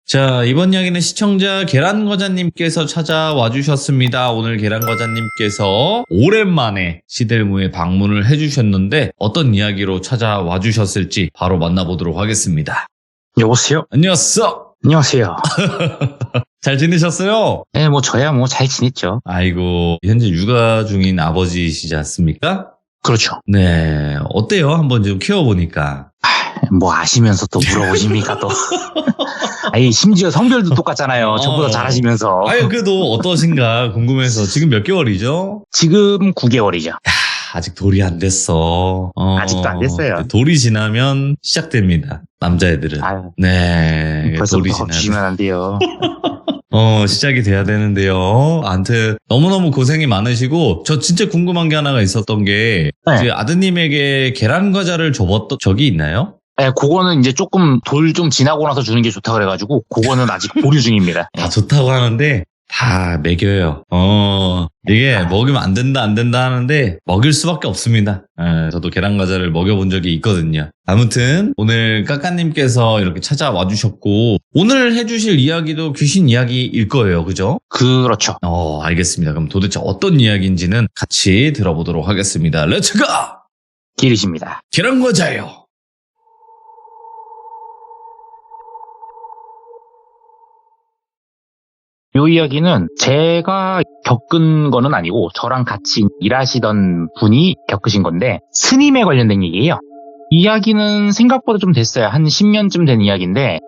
자, 이번 이야기는 시청자 계란과자님께서 찾아와 주셨습니다. 오늘 계란과자님께서 오랜만에 시델무에 방문을 해주셨는데 어떤 이야기로 찾아와 주셨을지 바로 만나보도록 하겠습니다. 여보세요? 안녕하세요. 안녕하세요. 잘 지내셨어요? 네, 저야 잘 지냈죠. 아이고, 현재 육아 중인 아버지시지 않습니까? 그렇죠. 네, 어때요? 한번 좀 키워보니까. 아시면서 또 물어보십니까, 또. 아니, 심지어 성별도 똑같잖아요. 저보다 잘하시면서. 그래도 어떠신가 궁금해서. 지금 몇 개월이죠? 지금 9개월이죠. 아직 돌이 안 됐어. 아직도 안 됐어요. 돌이 지나면 시작됩니다. 남자애들은. 아유, 네. 돌이 벌써부터 주시면 안 돼요. 시작이 돼야 되는데요. 아무튼 너무너무 고생이 많으시고 저 진짜 궁금한 게 하나가 있었던 게 네. 아드님에게 계란 과자를 줘봤던 적이 있나요? 네, 그거는 이제 조금 돌 좀 지나고 나서 주는 게 좋다 그래가지고 그거는 아직 보류 중입니다. 다 좋다고 하는데 다 먹여요. 이게 먹으면 안 된다 하는데 먹일 수밖에 없습니다. 저도 계란 과자를 먹여본 적이 있거든요. 아무튼 오늘 까까님께서 이렇게 찾아와 주셨고 오늘 해주실 이야기도 귀신 이야기일 거예요. 그죠? 그렇죠. 알겠습니다. 그럼 도대체 어떤 이야기인지는 같이 들어보도록 하겠습니다. 렛츠고! 길이십니다. 계란 과자요. 이 이야기는 제가 겪은 거는 아니고 저랑 같이 일하시던 분이 겪으신 건데 스님에 관련된 얘기예요. 이야기는 생각보다 좀 됐어요. 한 10년쯤 된 이야기인데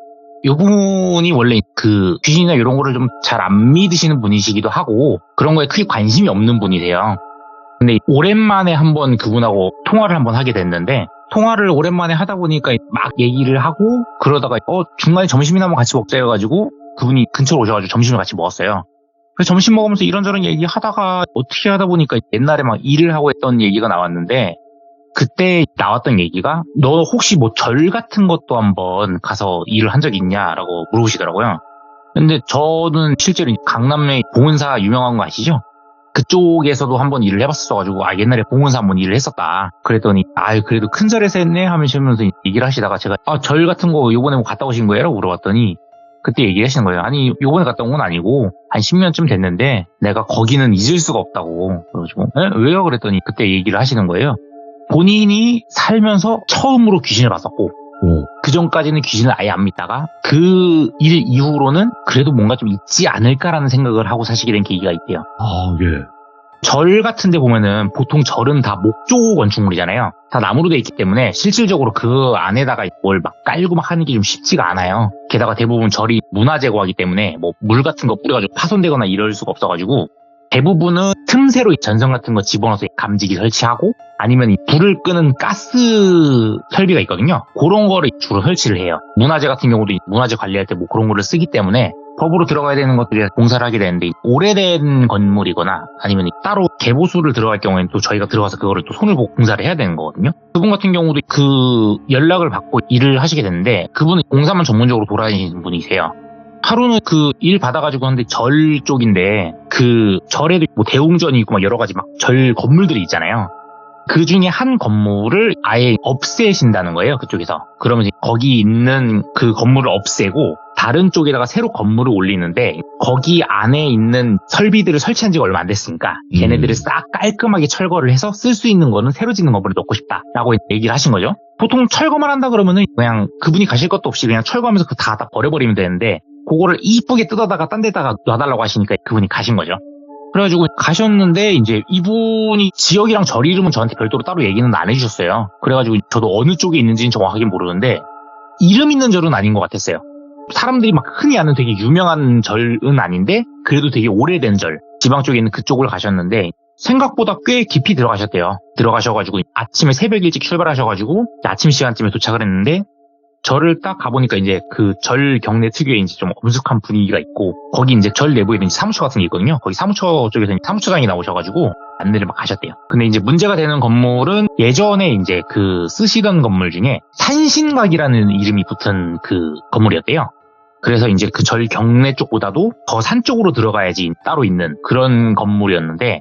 이 분이 원래 그 귀신이나 이런 거를 좀 잘 안 믿으시는 분이시기도 하고 그런 거에 크게 관심이 없는 분이세요. 근데 오랜만에 한번 그분하고 통화를 한번 하게 됐는데 통화를 오랜만에 하다 보니까 막 얘기를 하고 그러다가 중간에 점심이나 한번 같이 먹자 해가지고 그분이 근처로 오셔가지고 점심을 같이 먹었어요. 그래서 점심 먹으면서 이런저런 얘기하다가 어떻게 하다 보니까 옛날에 막 일을 하고 했던 얘기가 나왔는데 그때 나왔던 얘기가 너 혹시 절 같은 것도 한번 가서 일을 한 적 있냐라고 물어보시더라고요. 근데 저는 실제로 강남에 봉은사 유명한 거 아시죠? 그쪽에서도 한번 일을 해봤었어가지고 옛날에 봉은사 한번 일을 했었다. 그랬더니 그래도 큰 절에서 했네 하면서 얘기를 하시다가 제가 절 같은 거 요번에 뭐 갔다 오신 거예요? 라고 물어봤더니 그때 얘기를 하시는 거예요. 아니 요번에 갔다 온 건 아니고 한 10년쯤 됐는데 내가 거기는 잊을 수가 없다고. 그래가지고 왜요? 그랬더니 그때 얘기를 하시는 거예요. 본인이 살면서 처음으로 귀신을 봤었고 그 전까지는 귀신을 아예 안 믿다가 그 일 이후로는 그래도 뭔가 좀 있지 않을까라는 생각을 하고 사시게 된 계기가 있대요. 예. 절 같은 데 보면은 보통 절은 다 목조 건축물이잖아요. 다 나무로 돼 있기 때문에 실질적으로 그 안에다가 뭘 막 깔고 막 하는 게 좀 쉽지가 않아요. 게다가 대부분 절이 문화 제거하기 때문에 물 같은 거 뿌려가지고 파손되거나 이럴 수가 없어가지고 대부분은 틈새로 전선 같은 거 집어넣어서 감지기 설치하고 아니면 불을 끄는 가스 설비가 있거든요. 그런 거를 주로 설치를 해요. 문화재 같은 경우도 문화재 관리할 때 그런 거를 쓰기 때문에 법으로 들어가야 되는 것들이 공사를 하게 되는데 오래된 건물이거나 아니면 따로 개보수를 들어갈 경우에는 또 저희가 들어가서 그거를 또 손을 보고 공사를 해야 되는 거거든요. 그분 같은 경우도 그 연락을 받고 일을 하시게 되는데 그분은 공사만 전문적으로 돌아다니시는 분이세요. 하루는 그 일 받아가지고 하는데 절 쪽인데 그 절에도 대웅전이 있고 막 여러 가지 막 절 건물들이 있잖아요. 그 중에 한 건물을 아예 없애신다는 거예요. 그쪽에서. 그러면 이제 거기 있는 그 건물을 없애고 다른 쪽에다가 새로 건물을 올리는데 거기 안에 있는 설비들을 설치한 지가 얼마 안 됐으니까 걔네들을 싹 깔끔하게 철거를 해서 쓸 수 있는 거는 새로 짓는 건물에 넣고 싶다라고 얘기를 하신 거죠. 보통 철거만 한다 그러면은 그냥 그분이 가실 것도 없이 그냥 철거하면서 다 버려버리면 되는데 그거를 이쁘게 뜯어다가 딴 데다가 놔달라고 하시니까 그분이 가신 거죠. 그래가지고 가셨는데 이제 이분이 지역이랑 절 이름은 저한테 별도로 따로 얘기는 안 해주셨어요. 그래가지고 저도 어느 쪽에 있는지는 정확하게 모르는데 이름 있는 절은 아닌 것 같았어요. 사람들이 막 흔히 아는 되게 유명한 절은 아닌데 그래도 되게 오래된 절 지방 쪽에 있는 그쪽을 가셨는데 생각보다 꽤 깊이 들어가셨대요. 들어가셔가지고 아침에 새벽 일찍 출발하셔가지고 아침 시간쯤에 도착을 했는데 절을 딱 가보니까 이제 그 절 경내 특유의 이제 좀 엄숙한 분위기가 있고 거기 이제 절 내부에 이제 사무처 같은 게 있거든요. 거기 사무처 쪽에서 사무처장이 나오셔가지고 안내를 막 하셨대요. 근데 이제 문제가 되는 건물은 예전에 이제 그 쓰시던 건물 중에 산신각이라는 이름이 붙은 그 건물이었대요. 그래서 이제 그 절 경내 쪽보다도 더 산 쪽으로 들어가야지 따로 있는 그런 건물이었는데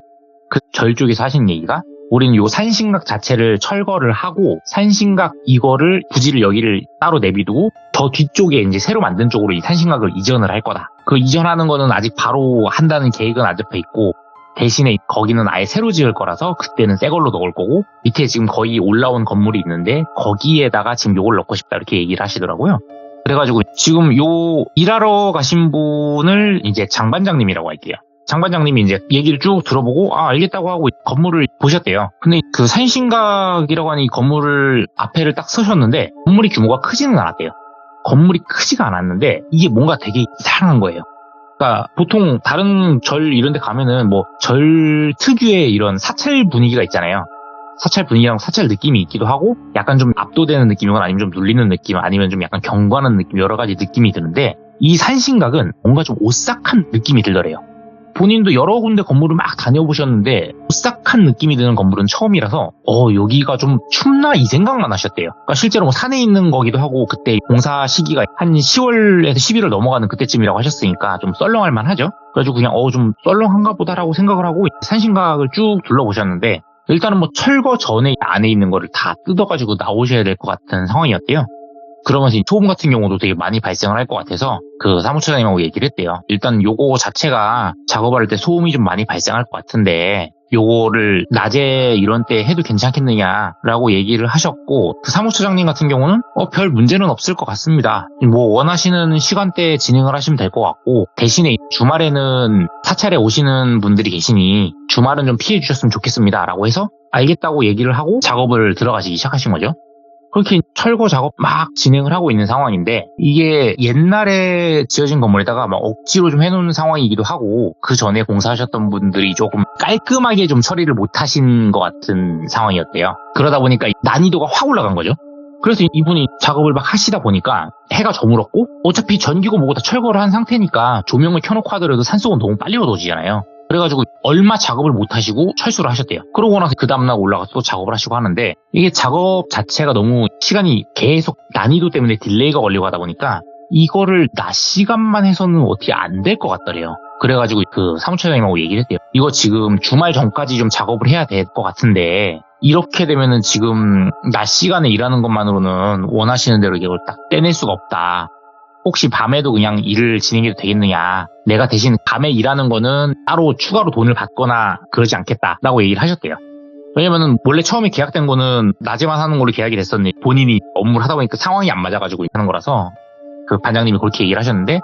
그 절 쪽에서 하신 얘기가 우리는 요 산신각 자체를 철거를 하고 산신각 이거를 부지를 여기를 따로 내비두고 저 뒤쪽에 이제 새로 만든 쪽으로 이 산신각을 이전을 할 거다. 그 이전하는 거는 아직 바로 한다는 계획은 안 잡혀 있고, 대신에 거기는 아예 새로 지을 거라서 그때는 새 걸로 넣을 거고, 밑에 지금 거의 올라온 건물이 있는데 거기에다가 지금 요걸 넣고 싶다 이렇게 얘기를 하시더라고요. 그래가지고 지금 요 일하러 가신 분을 이제 장 반장님이라고 할게요. 장 반장님이 이제 얘기를 쭉 들어보고 알겠다고 하고 건물을 보셨대요. 근데 그 산신각이라고 하는 이 건물을 앞에를 딱 서셨는데 건물이 규모가 크지는 않았대요. 건물이 크지가 않았는데 이게 뭔가 되게 이상한 거예요. 그러니까 보통 다른 절 이런 데 가면은 뭐 절 특유의 이런 사찰 분위기가 있잖아요. 사찰 분위기랑 사찰 느낌이 있기도 하고 약간 좀 압도되는 느낌이거나 아니면 좀 눌리는 느낌 아니면 좀 약간 경건한 느낌 여러 가지 느낌이 드는데 이 산신각은 뭔가 좀 오싹한 느낌이 들더래요. 본인도 여러 군데 건물을 막 다녀보셨는데 오싹한 느낌이 드는 건물은 처음이라서 여기가 좀 춥나 이 생각만 하셨대요. 그러니까 실제로 뭐 산에 있는 거기도 하고 그때 공사 시기가 한 10월에서 11월 넘어가는 그때쯤이라고 하셨으니까 좀 썰렁할 만하죠. 그래가지고 그냥 좀 썰렁한가 보다라고 생각을 하고 산신각을 쭉 둘러보셨는데 일단은 뭐 철거 전에 안에 있는 거를 다 뜯어가지고 나오셔야 될 것 같은 상황이었대요. 그러면서 이 소음 같은 경우도 되게 많이 발생을 할 것 같아서 그 사무처장님하고 얘기를 했대요. 일단 요거 자체가 작업할 때 소음이 좀 많이 발생할 것 같은데 요거를 낮에 이런 때 해도 괜찮겠느냐라고 얘기를 하셨고 그 사무처장님 같은 경우는 별 문제는 없을 것 같습니다. 뭐 원하시는 시간대에 진행을 하시면 될 것 같고 대신에 주말에는 사찰에 오시는 분들이 계시니 주말은 좀 피해 주셨으면 좋겠습니다 라고 해서 알겠다고 얘기를 하고 작업을 들어가시기 시작하신 거죠. 그렇게 철거 작업 막 진행을 하고 있는 상황인데 이게 옛날에 지어진 건물에다가 막 억지로 좀 해놓는 상황이기도 하고 그 전에 공사하셨던 분들이 조금 깔끔하게 좀 처리를 못 하신 것 같은 상황이었대요. 그러다 보니까 난이도가 확 올라간 거죠. 그래서 이분이 작업을 막 하시다 보니까 해가 저물었고 어차피 전기고 뭐고 다 철거를 한 상태니까 조명을 켜놓고 하더라도 산속은 너무 빨리 어두워지잖아요. 그래가지고 얼마 작업을 못 하시고 철수를 하셨대요. 그러고 나서 그 다음날 올라가서 또 작업을 하시고 하는데 이게 작업 자체가 너무 시간이 계속 난이도 때문에 딜레이가 걸리고 하다 보니까 이거를 낮 시간만 해서는 어떻게 안 될 것 같더래요. 그래가지고 그 사무처장님하고 얘기를 했대요. 이거 지금 주말 전까지 좀 작업을 해야 될 것 같은데 이렇게 되면은 지금 낮 시간에 일하는 것만으로는 원하시는 대로 이걸 딱 떼낼 수가 없다. 혹시 밤에도 그냥 일을 진행해도 되겠느냐. 내가 대신 밤에 일하는 거는 따로 추가로 돈을 받거나 그러지 않겠다라고 얘기를 하셨대요. 왜냐면은 원래 처음에 계약된 거는 낮에만 하는 걸로 계약이 됐었는데 본인이 업무를 하다 보니까 상황이 안 맞아가지고 하는 거라서 그 반장님이 그렇게 얘기를 하셨는데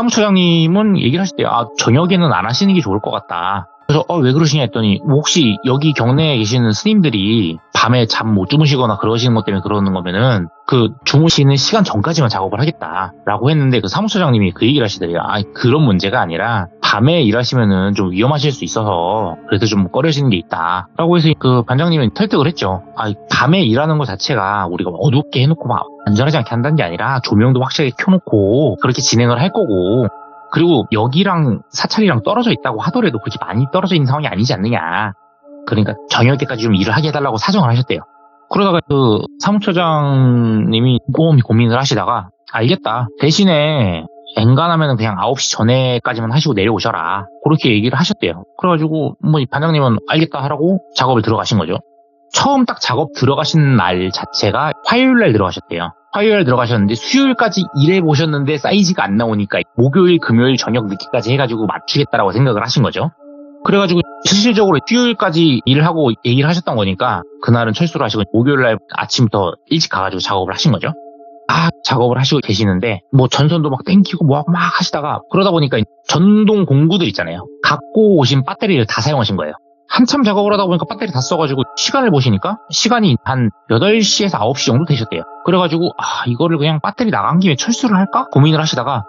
사무처장님은 얘기를 하셨대요. 저녁에는 안 하시는 게 좋을 것 같다. 그래서 왜 그러시냐 했더니 뭐 혹시 여기 경내에 계시는 스님들이 밤에 잠 못 주무시거나 그러시는 것 때문에 그러는 거면은 그 주무시는 시간 전까지만 작업을 하겠다라고 했는데 그 사무처장님이 그 얘기를 하시더래요. 그런 문제가 아니라 밤에 일하시면은 좀 위험하실 수 있어서 그래서 좀 꺼려지는 게 있다라고 해서 그 반장님은 설득을 했죠. 밤에 일하는 것 자체가 우리가 어둡게 해놓고 막 안전하지 않게 한다는 게 아니라 조명도 확실하게 켜놓고 그렇게 진행을 할 거고 그리고 여기랑 사찰이랑 떨어져 있다고 하더라도 그렇게 많이 떨어져 있는 상황이 아니지 않느냐. 그러니까 저녁에까지 좀 일을 하게 해달라고 사정을 하셨대요. 그러다가 그 사무처장님이 꼼꼼히 고민을 하시다가 알겠다. 대신에 엔간하면 그냥 9시 전에까지만 하시고 내려오셔라. 그렇게 얘기를 하셨대요. 그래가지고 뭐 이 반장님은 알겠다 하라고 작업을 들어가신 거죠. 처음 딱 작업 들어가신 날 자체가 화요일 날 들어가셨대요. 화요일 들어가셨는데 수요일까지 일해보셨는데 사이즈가 안 나오니까 목요일, 금요일 저녁 늦게까지 해가지고 맞추겠다라고 생각을 하신 거죠. 그래가지고 실질적으로 수요일까지 일을 하고 얘기를 하셨던 거니까 그날은 철수를 하시고 목요일날 아침부터 일찍 가가지고 작업을 하신 거죠. 작업을 하시고 계시는데 뭐 전선도 막 땡기고 뭐 막 하시다가 그러다 보니까 전동 공구들 있잖아요. 갖고 오신 배터리를 다 사용하신 거예요. 한참 작업을 하다 보니까 배터리 다 써가지고 시간을 보시니까 시간이 한 8시에서 9시 정도 되셨대요. 그래가지고 이거를 그냥 배터리 나간 김에 철수를 할까? 고민을 하시다가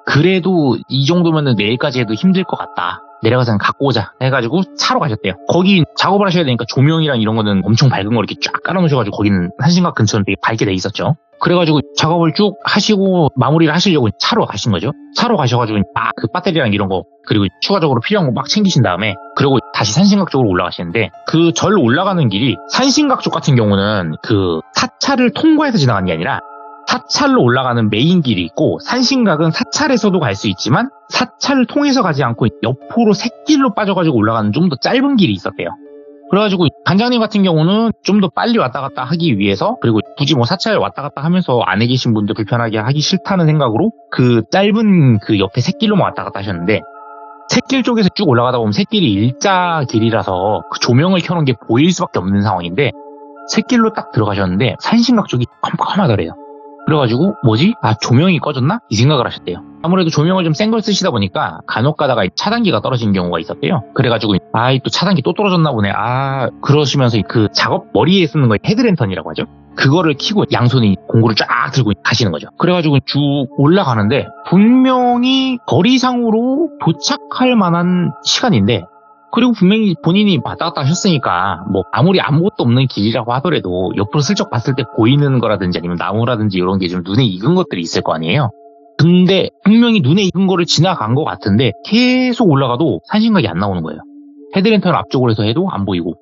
그래도 이 정도면은 내일까지 해도 힘들 것 같다. 내려가서 갖고 오자 해가지고 차로 가셨대요. 거기 작업을 하셔야 되니까 조명이랑 이런 거는 엄청 밝은 거 이렇게 쫙 깔아놓으셔가지고 거기는 산신각 근처는 되게 밝게 돼 있었죠. 그래가지고 작업을 쭉 하시고 마무리를 하시려고 차로 가신 거죠. 차로 가셔가지고 막 그 배터리랑 이런 거 그리고 추가적으로 필요한 거 막 챙기신 다음에 그리고 다시 산신각 쪽으로 올라가시는데 그 절 올라가는 길이 산신각 쪽 같은 경우는 그 사찰을 통과해서 지나가는 게 아니라 사찰로 올라가는 메인 길이 있고 산신각은 사찰에서도 갈 수 있지만 사찰을 통해서 가지 않고 옆으로 샛길로 빠져가지고 올라가는 좀 더 짧은 길이 있었대요. 그래가지고 반장님 같은 경우는 좀 더 빨리 왔다 갔다 하기 위해서 그리고 굳이 뭐 사찰 왔다 갔다 하면서 안에 계신 분들 불편하게 하기 싫다는 생각으로 그 짧은 그 옆에 샛길로만 왔다 갔다 하셨는데, 샛길 쪽에서 쭉 올라가다 보면 샛길이 일자 길이라서 그 조명을 켜놓은 게 보일 수밖에 없는 상황인데, 샛길로 딱 들어가셨는데 산신각 쪽이 컴컴하더래요. 그래가지고 뭐지? 아, 조명이 꺼졌나? 이 생각을 하셨대요. 아무래도 조명을 좀 센 걸 쓰시다 보니까 간혹 가다가 차단기가 떨어진 경우가 있었대요. 그래가지고 또 차단기 또 떨어졌나 보네. 그러시면서 그 작업 머리에 쓰는 거 헤드랜턴이라고 하죠. 그거를 켜고 양손이 공구를 쫙 들고 가시는 거죠. 그래가지고 쭉 올라가는데 분명히 거리상으로 도착할 만한 시간인데, 그리고 분명히 본인이 왔다 갔다 하셨으니까 뭐 아무리 아무것도 없는 길이라고 하더라도 옆으로 슬쩍 봤을 때 보이는 거라든지 아니면 나무라든지 이런 게 좀 눈에 익은 것들이 있을 거 아니에요. 근데 분명히 눈에 익은 거를 지나간 것 같은데 계속 올라가도 산신각이 안 나오는 거예요. 헤드랜턴 앞쪽으로 해서 해도 안 보이고.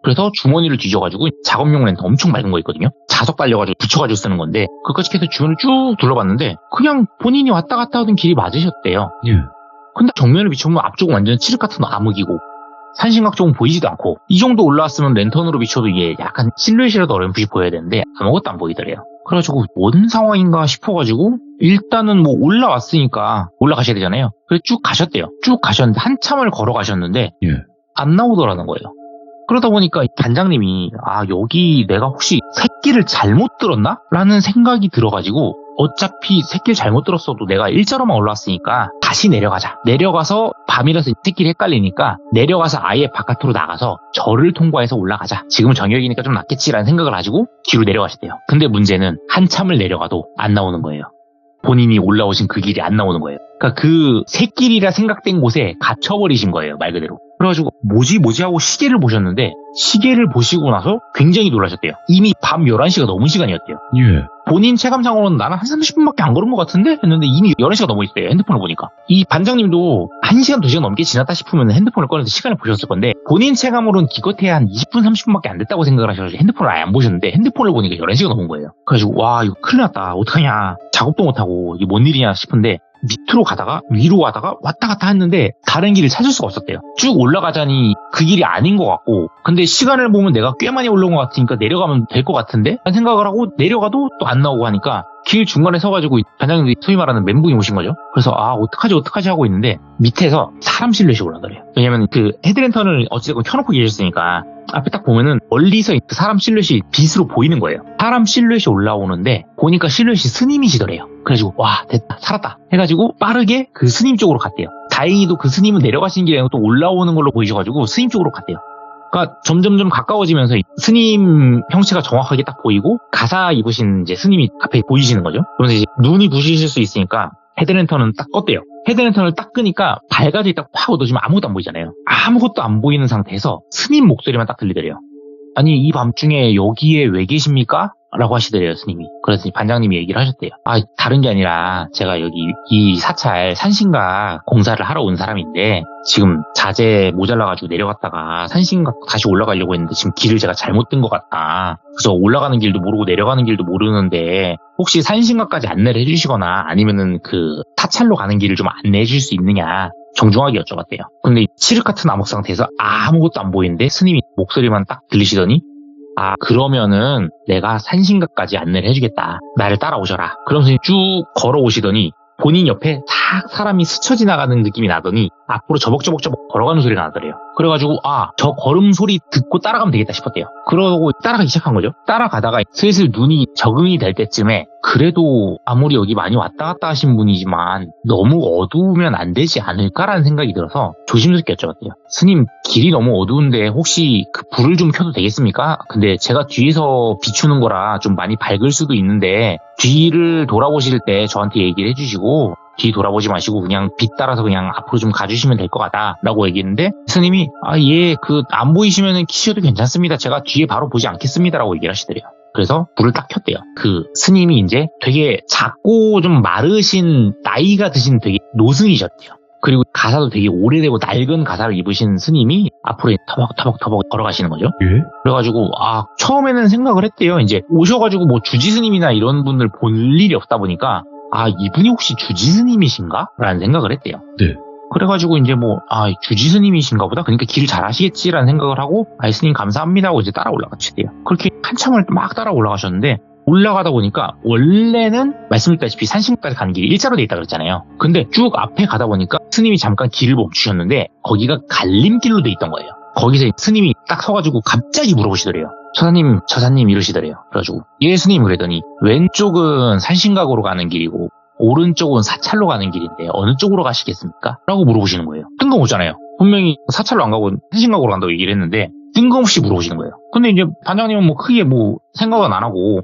그래서 주머니를 뒤져가지고 작업용 랜턴 엄청 맑은 거 있거든요. 자석 달려가지고 붙여가지고 쓰는 건데 그까지 계속 주변을 쭉 둘러봤는데 그냥 본인이 왔다 갔다 하던 길이 맞으셨대요. 예. 근데 정면을 비춰보면 앞쪽은 완전 칠흑 같은 암흑이고 산신각 쪽은 보이지도 않고, 이 정도 올라왔으면 랜턴으로 비춰도 이게 약간 실루엣이라도 어렴풋이 보여야 되는데 아무것도 안 보이더래요. 그래가지고 뭔 상황인가 싶어가지고 일단은 뭐 올라왔으니까 올라가셔야 되잖아요. 그래서 쭉 가셨대요. 쭉 가셨는데 한참을 걸어가셨는데 예. 안 나오더라는 거예요. 그러다 보니까 반장님이 여기 내가 혹시 샛길을 잘못 들었나? 라는 생각이 들어가지고 어차피 샛길 잘못 들었어도 내가 일자로만 올라왔으니까 다시 내려가자. 내려가서 밤이라서 샛길이 헷갈리니까 내려가서 아예 바깥으로 나가서 절을 통과해서 올라가자. 지금은 저녁이니까 좀 낫겠지라는 생각을 가지고 뒤로 내려가셨대요. 근데 문제는 한참을 내려가도 안 나오는 거예요. 본인이 올라오신 그 길이 안 나오는 거예요. 그러니까 그 샛길이라 생각된 곳에 갇혀버리신 거예요, 말 그대로. 그래가지고 뭐지 하고 시계를 보셨는데 시계를 보시고 나서 굉장히 놀라셨대요. 이미 밤 11시가 넘은 시간이었대요. 예. 본인 체감상으로는 나는 한 30분밖에 안 걸은 것 같은데? 했는데 이미 11시가 넘어 있어요, 핸드폰을 보니까. 이 반장님도 1시간, 2시간 넘게 지났다 싶으면 핸드폰을 꺼내서 시간을 보셨을 건데 본인 체감으로는 기껏해야 한 20분, 30분밖에 안 됐다고 생각을 하셔서 핸드폰을 아예 안 보셨는데 핸드폰을 보니까 11시가 넘은 거예요. 그래가지고 와, 이거 큰일 났다. 어떡하냐. 작업도 못하고 이게 뭔 일이냐 싶은데 밑으로 가다가 위로 가다가 왔다 갔다 했는데 다른 길을 찾을 수가 없었대요. 쭉 올라가자니 그 길이 아닌 것 같고, 근데 시간을 보면 내가 꽤 많이 올라온 것 같으니까 내려가면 될 것 같은데? 라는 생각을 하고 내려가도 또 안 나오고 하니까 길 중간에 서가지고 반장님들이 소위 말하는 멘붕이 오신 거죠. 그래서 어떡하지 하고 있는데 밑에서 사람 실루엣이 올라더래요. 왜냐면 그 헤드랜턴을 어찌됐건 켜놓고 계셨으니까 앞에 딱 보면은 멀리서 그 사람 실루엣이 빛으로 보이는 거예요. 사람 실루엣이 올라오는데 보니까 실루엣이 스님이시더래요. 그래가지고 와, 됐다, 살았다 해가지고 빠르게 그 스님 쪽으로 갔대요. 다행히도 그 스님은 내려가신 길에 또 올라오는 걸로 보이셔가지고 스님 쪽으로 갔대요. 그러니까 점점점 가까워지면서 스님 형체가 정확하게 딱 보이고 가사 입으신 이제 스님이 앞에 보이시는 거죠. 그러면서 이제 눈이 부시실 수 있으니까 헤드랜턴은 딱 껐대요. 헤드랜턴을 딱 끄니까 밝아져 딱 확 어두워지면 아무것도 안 보이잖아요. 아무것도 안 보이는 상태에서 스님 목소리만 딱 들리더래요. 아니, 이 밤중에 여기에 왜 계십니까? 라고 하시더래요, 스님이. 그래서 반장님이 얘기를 하셨대요. 다른 게 아니라 제가 여기 이 사찰 산신각 공사를 하러 온 사람인데 지금 자재 모자라가지고 내려갔다가 산신각 다시 올라가려고 했는데 지금 길을 제가 잘못 든 것 같다. 그래서 올라가는 길도 모르고 내려가는 길도 모르는데 혹시 산신각까지 안내를 해주시거나 아니면은 그 사찰로 가는 길을 좀 안내해 줄 수 있느냐 정중하게 여쭤봤대요. 근데 칠흑 같은 암흑 상태에서 아무것도 안 보이는데 스님이 목소리만 딱 들리시더니 그러면은 내가 산신각까지 안내를 해주겠다. 나를 따라오셔라. 그러면서 쭉 걸어오시더니 본인 옆에 싹 사람이 스쳐 지나가는 느낌이 나더니 앞으로 저벅저벅 걸어가는 소리가 나더래요. 그래가지고 저 걸음 소리 듣고 따라가면 되겠다 싶었대요. 그러고 따라가기 시작한 거죠. 따라가다가 슬슬 눈이 적응이 될 때쯤에 그래도 아무리 여기 많이 왔다 갔다 하신 분이지만 너무 어두우면 안 되지 않을까라는 생각이 들어서 조심스럽게 여쭤봤대요. 스님, 길이 너무 어두운데 혹시 그 불을 좀 켜도 되겠습니까? 근데 제가 뒤에서 비추는 거라 좀 많이 밝을 수도 있는데 뒤를 돌아보실 때 저한테 얘기를 해주시고 뒤 돌아보지 마시고 그냥 빛 따라서 그냥 앞으로 좀 가주시면 될 것 같다 라고 얘기했는데 스님이 안 보이시면 키셔도 괜찮습니다. 제가 뒤에 바로 보지 않겠습니다 라고 얘기를 하시더래요. 그래서 불을 딱 켰대요. 그 스님이 이제 되게 작고 좀 마르신 나이가 드신 되게 노승이셨대요. 그리고 가사도 되게 오래되고 낡은 가사를 입으신 스님이 앞으로 터벅터벅 걸어가시는 거죠. 예? 그래가지고 처음에는 생각을 했대요. 이제 오셔가지고 뭐 주지 스님이나 이런 분들 볼 일이 없다 보니까 이분이 혹시 주지 스님이신가? 라는 생각을 했대요. 네. 그래가지고 이제 주지 스님이신가 보다. 그러니까 길 잘 하시겠지라는 생각을 하고 스님 감사합니다 하고 이제 따라 올라가시대요. 그렇게 한참을 막 따라 올라가셨는데 올라가다 보니까 원래는 말씀드렸다시피 산신까지 가는 길이 일자로 돼 있다 그랬잖아요. 근데 쭉 앞에 가다 보니까 스님이 잠깐 길을 멈추셨는데 거기가 갈림길로 돼 있던 거예요. 거기서 스님이 딱 서가지고 갑자기 물어보시더래요. 처사님 이러시더래요. 그래가지고 예 스님 그러더니 왼쪽은 산신각으로 가는 길이고 오른쪽은 사찰로 가는 길인데 어느 쪽으로 가시겠습니까? 라고 물어보시는 거예요. 뜬금없잖아요. 분명히 사찰로 안 가고 산신각으로 간다고 얘기를 했는데 뜬금없이 물어보시는 거예요. 근데 이제 반장님은 뭐 크게 뭐 생각은 안 하고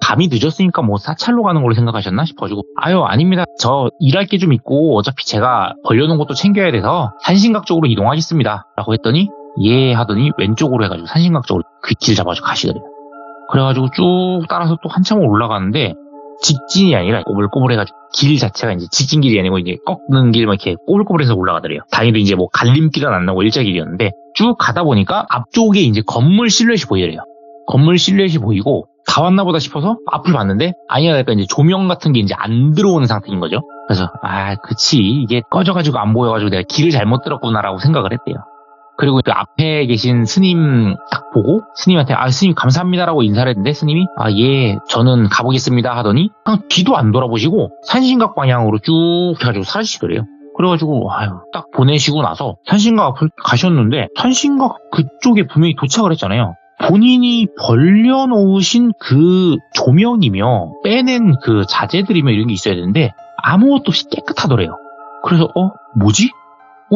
밤이 늦었으니까 뭐 사찰로 가는 걸로 생각하셨나 싶어가지고 아유 아닙니다. 저 일할 게 좀 있고 어차피 제가 벌려놓은 것도 챙겨야 돼서 산신각 쪽으로 이동하겠습니다. 라고 했더니 예 하더니 왼쪽으로 해가지고 산신각 쪽으로 그 길 잡아서 가시더래요. 그래가지고 쭉 따라서 또 한참을 올라가는데 직진이 아니라 꼬불꼬불해가지고 길 자체가 이제 직진길이 아니고 이제 꺾는 길만 이렇게 꼬불꼬불해서 올라가더래요. 다행히도 이제 뭐 갈림길은 안 나고 일자길이었는데 쭉 가다 보니까 앞쪽에 이제 건물 실루엣이 보이더래요. 건물 실루엣이 보이고 다 왔나 보다 싶어서 앞을 봤는데 아니야 그러니까 이제 조명 같은 게 이제 안 들어오는 상태인 거죠. 그래서 그치 이게 꺼져가지고 안 보여가지고 내가 길을 잘못 들었구나라고 생각을 했대요. 그리고 그 앞에 계신 스님 딱 보고 스님한테 스님 감사합니다라고 인사를 했는데 스님이 예 저는 가보겠습니다 하더니 그냥 뒤도 안 돌아보시고 산신각 방향으로 쭉 해가지고 사라지시더래요. 그래가지고 딱 보내시고 나서 산신각 앞을 가셨는데 산신각 그쪽에 분명히 도착을 했잖아요. 본인이 벌려놓으신 그 조명이며 빼낸 그 자재들이며 이런 게 있어야 되는데 아무것도 없이 깨끗하더래요. 그래서 뭐지?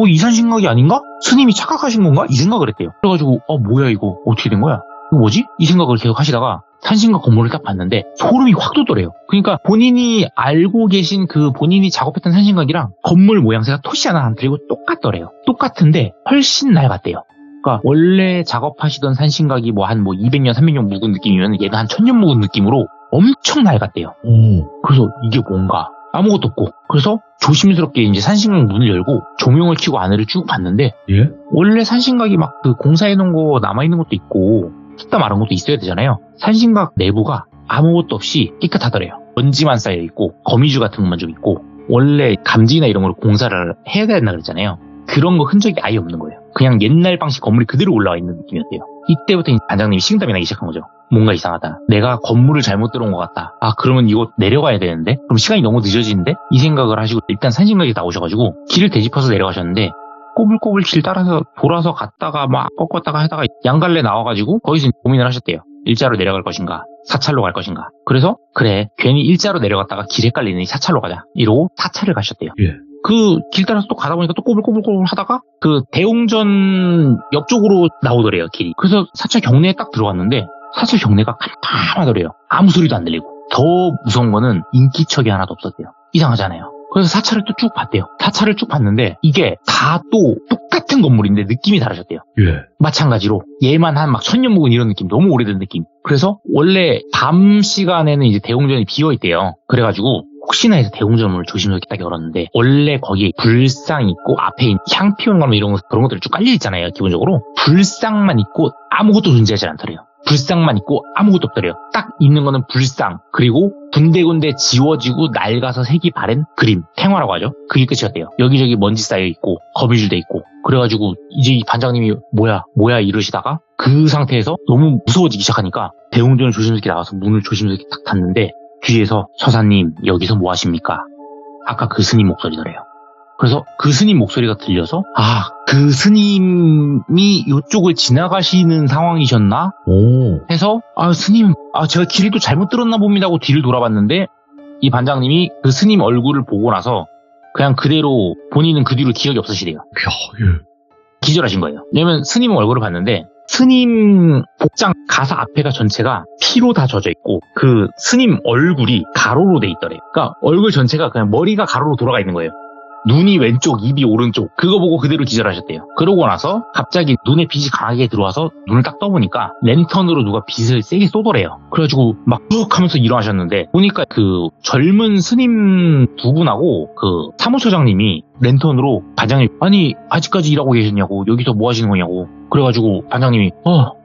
이 산신각이 아닌가? 스님이 착각하신 건가? 이 생각을 했대요. 그래가지고 뭐야 이거 어떻게 된 거야? 이거 뭐지? 이 생각을 계속 하시다가 산신각 건물을 딱 봤는데 소름이 확 돋더래요. 그러니까 본인이 알고 계신 그 본인이 작업했던 산신각이랑 건물 모양새가 토시 하나 안 틀리고 똑같더래요. 똑같은데 훨씬 낡았대요. 그러니까 원래 작업하시던 산신각이 뭐 200년, 300년 묵은 느낌이면 얘가 한 1000년 묵은 느낌으로 엄청 낡았대요. 그래서 이게 뭔가 아무것도 없고 그래서 조심스럽게 이제 산신각 문을 열고 조명을 켜고 안을 쭉 봤는데 예? 원래 산신각이 막 그 공사해놓은 거 남아있는 것도 있고 쏟다 마른 것도 있어야 되잖아요. 산신각 내부가 아무것도 없이 깨끗하더래요. 먼지만 쌓여있고 거미줄 같은 것만 좀 있고 원래 감지나 이런 걸로 공사를 해야 된다 그랬잖아요. 그런 거 흔적이 아예 없는 거예요. 그냥 옛날 방식 건물이 그대로 올라와 있는 느낌이었대요. 이때부터 반장님이 식은땀이 나기 시작한 거죠. 뭔가 이상하다. 내가 건물을 잘못 들어온 것 같다. 그러면 이거 내려가야 되는데? 그럼 시간이 너무 늦어지는데? 이 생각을 하시고 일단 산신각에 나오셔가지고 길을 되짚어서 내려가셨는데 꼬불꼬불 길 따라서 돌아서 갔다가 막 꺾었다가 하다가 양갈래 나와가지고 거기서 고민을 하셨대요. 일자로 내려갈 것인가? 사찰로 갈 것인가? 그래서 그래 괜히 일자로 내려갔다가 길 헷갈리니 사찰로 가자. 이러고 사찰을 가셨대요. 예. 그 길 따라서 또 가다 보니까 또 꼬불꼬불꼬불 하다가 그 대웅전 옆쪽으로 나오더래요 길이. 그래서 사찰 경내에 딱 들어갔는데 사찰 경내가 깜깜하더래요. 아무 소리도 안 들리고. 더 무서운 거는 인기척이 하나도 없었대요. 이상하잖아요. 그래서 사찰을 또 쭉 봤대요. 사찰을 쭉 봤는데 이게 다 또 똑같은 건물인데 느낌이 다르셨대요. 예. 마찬가지로 얘만 한 막 1000년 묵은 이런 느낌, 너무 오래된 느낌. 그래서 원래 밤 시간에는 이제 대웅전이 비어 있대요. 그래가지고 혹시나 해서 대웅전문을 조심스럽게 딱 열었는데 원래 거기에 불상 있고 앞에 향 피우는 거나 이런 거 그런 것들이 쭉 깔려 있잖아요. 기본적으로 불상만 있고 아무것도 존재하지 않더래요. 불상만 있고 아무것도 없더래요. 딱 있는 거는 불상 그리고 군데군데 지워지고 낡아서 색이 바랜 그림, 탱화라고 하죠. 그게 끝이었대요. 여기저기 먼지 쌓여있고 거미줄 돼 있고 그래가지고 이제 이 반장님이 뭐야 이러시다가 그 상태에서 너무 무서워지기 시작하니까 대웅전을 조심스럽게 나가서 문을 조심스럽게 딱 닫는데 뒤에서 처사님 여기서 뭐 하십니까? 아까 그 스님 목소리더래요. 그래서 그 스님 목소리가 들려서 그 스님이 이쪽을 지나가시는 상황이셨나? 해서 스님 제가 길을 또 잘못 들었나 봅니다 하고 뒤를 돌아봤는데 이 반장님이 그 스님 얼굴을 보고 나서 그냥 그대로 본인은 그 뒤로 기억이 없으시대요. 예. 기절하신 거예요. 왜냐면 스님 얼굴을 봤는데 스님 복장 가사 앞에가 전체가 피로 다 젖어 있고 그 스님 얼굴이 가로로 돼 있더래요. 그러니까 얼굴 전체가 그냥 머리가 가로로 돌아가 있는 거예요. 눈이 왼쪽, 입이 오른쪽 그거 보고 그대로 기절하셨대요. 그러고 나서 갑자기 눈에 빛이 강하게 들어와서 눈을 딱 떠보니까 랜턴으로 누가 빛을 세게 쏘더래요. 그래가지고 막 푹 하면서 일어나셨는데 보니까 그 젊은 스님 두 분하고 그 사무처장님이 랜턴으로 반장님 아니 아직까지 일하고 계셨냐고 여기서 뭐 하시는 거냐고 그래가지고 반장님이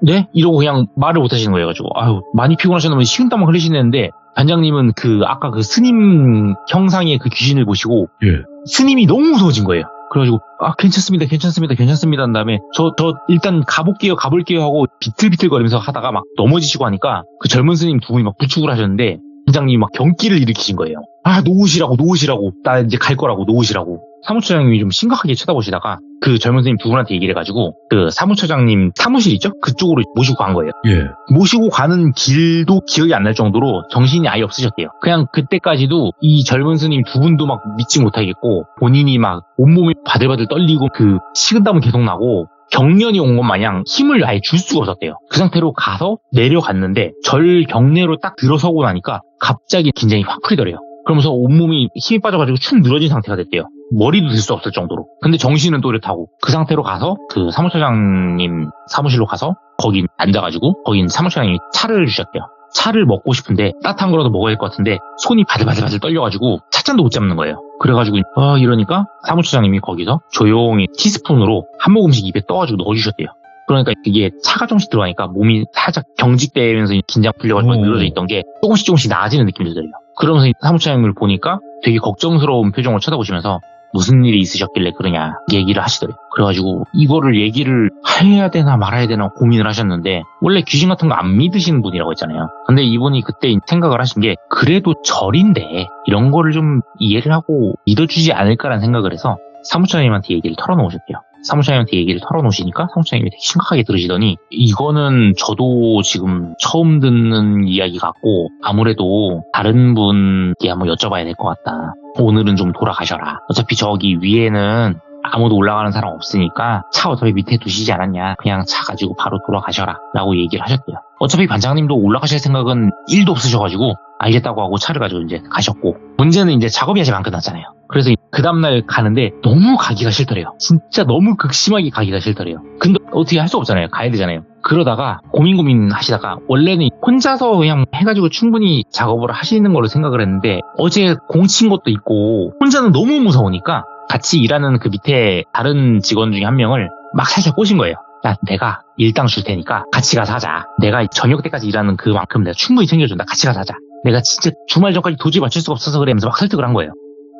네? 이러고 그냥 말을 못 하시는 거예요. 가지고 많이 피곤하셨나면 식은땀을 흘리시는데 반장님은 아까 그 스님 형상의 그 귀신을 보시고 예. 스님이 너무 무서워진 거예요. 그래가지고 괜찮습니다 한 다음에 저 일단 가볼게요 하고 비틀비틀거리면서 하다가 막 넘어지시고 하니까 그 젊은 스님 두 분이 막 부축을 하셨는데 원장님이 막 경기를 일으키신 거예요. 아, 놓으시라고. 나 이제 갈 거라고, 놓으시라고. 사무처장님이 좀 심각하게 쳐다보시다가 그 젊은 선생님 두 분한테 얘기를 해가지고 그 사무처장님 사무실 있죠? 그쪽으로 모시고 간 거예요. 예. 모시고 가는 길도 기억이 안 날 정도로 정신이 아예 없으셨대요. 그냥 그때까지도 이 젊은 스님 두 분도 막 믿지 못하겠고 본인이 막 온몸이 바들바들 떨리고 그 식은땀은 계속 나고 경련이 온 것 마냥 힘을 아예 줄 수가 없었대요. 그 상태로 가서 내려갔는데 절 경내로 딱 들어서고 나니까 갑자기 긴장이 확 풀리더래요. 그러면서 온몸이 힘이 빠져가지고 축 늘어진 상태가 됐대요. 머리도 들 수 없을 정도로. 근데 정신은 또렷하고 그 상태로 가서 그 사무처장님 사무실로 가서 거기 앉아가지고 거긴 사무처장님이 차를 주셨대요. 차를 먹고 싶은데 따뜻한 거라도 먹어야 될 것 같은데 손이 바들바들 떨려가지고 찻잔도 못 잡는 거예요. 그래가지고 이러니까 사무처장님이 거기서 조용히 티스푼으로 한 모금씩 입에 떠가지고 넣어주셨대요. 그러니까 이게 차가 조금씩 들어가니까 몸이 살짝 경직되면서 긴장 풀려가지고 늘어져 있던 게 조금씩 나아지는 느낌이 들어요. 그러면서 사무처장님을 보니까 되게 걱정스러운 표정을 쳐다보시면서 무슨 일이 있으셨길래 그러냐 얘기를 하시더래요. 그래가지고 이거를 얘기를 해야 되나 말아야 되나 고민을 하셨는데 원래 귀신 같은 거 안 믿으시는 분이라고 했잖아요. 근데 이분이 그때 생각을 하신 게 그래도 절인데 이런 거를 좀 이해를 하고 믿어주지 않을까라는 생각을 해서 사무처장님한테 얘기를 털어놓으셨대요. 사무처장님한테 얘기를 털어놓으시니까 사무처장님이 되게 심각하게 들으시더니 이거는 저도 지금 처음 듣는 이야기 같고 아무래도 다른 분께 한번 여쭤봐야 될 것 같다. 오늘은 좀 돌아가셔라. 어차피 저기 위에는 아무도 올라가는 사람 없으니까 차 어차피 밑에 두시지 않았냐. 그냥 차 가지고 바로 돌아가셔라 라고 얘기를 하셨대요. 어차피 반장님도 올라가실 생각은 1도 없으셔가지고 알겠다고 하고 차를 가지고 이제 가셨고 문제는 이제 작업이 아직 안 끝났잖아요. 그래서 그 다음날 가는데 너무 가기가 싫더래요. 진짜 너무 극심하게 가기가 싫더래요. 근데 어떻게 할 수 없잖아요. 가야 되잖아요. 그러다가 고민 하시다가 원래는 혼자서 그냥 해가지고 충분히 작업을 하시는 걸로 생각을 했는데 어제 공친 것도 있고 혼자는 너무 무서우니까 같이 일하는 그 밑에 다른 직원 중에 한 명을 막 살짝 꼬신 거예요. 야, 내가 일당 줄 테니까 같이 가서 하자. 내가 저녁 때까지 일하는 그만큼 내가 충분히 챙겨준다. 같이 가서 하자. 내가 진짜 주말 전까지 도저히 맞출 수가 없어서 그래 하면서 막 설득을 한 거예요.